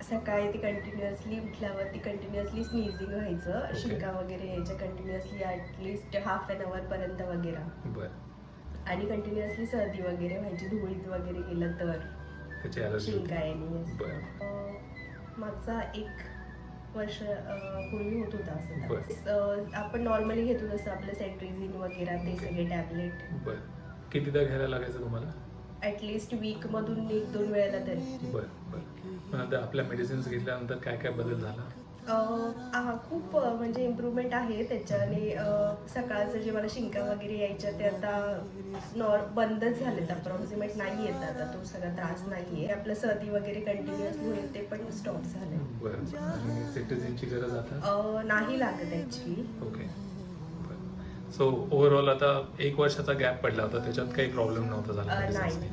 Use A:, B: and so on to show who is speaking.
A: सकाळी ते कंटिन्युअसली उठल्यावरती कंटिन्युअसली स्नीझिंग व्हायचं, शिंका वगैरे यायच्या continuously at least half an hour पर्यंत वगैरे.
B: बरं.
A: आणि कंटिन्युअसली सर्दी वगैरे व्हायची, धुळीत वगैरे गेलं तर
B: त्याची ॲलर्जी
A: शिंका येणे.
B: बरं.
A: मागचा 1 वर्ष पूर्वी होत होता असं. आपण नॉर्मली घेतो जसं आपलं सेट्रिझिन वगैरे ते सगळे टॅबलेट.
B: बरं. कितीदा घ्यायला लागायचं तुम्हाला?
A: ॲटलिस्ट वीकमधून 1-2 वेळेला तरी.
B: बरं बरं. मग आता आपल्या मेडिसिन्स घेतल्यानंतर काय काय बदल झाला?
A: खूप म्हणजे इम्प्रूव्हमेंट आहे त्याच्याने. सकाळचं जे मला शिंका वगैरे यायच्या ते आता बंदच झालेत, अप्रॉक्सिमेट नाही येत आता, तो सगळा त्रास नाही आहे. आपलं सर्दी वगैरे कंटिन्युअसली होईल ते पण स्टॉप झाले.
B: बरं. आणि सेट्रिझिनची गरज आता
A: नाही लागत ॲक्च्युली.
B: ओके. सो ओव्हरऑल आता 1 वर्षाचा गॅप पडला होता, त्याच्यात काही प्रॉब्लेम नव्हता झाला?
A: नाही.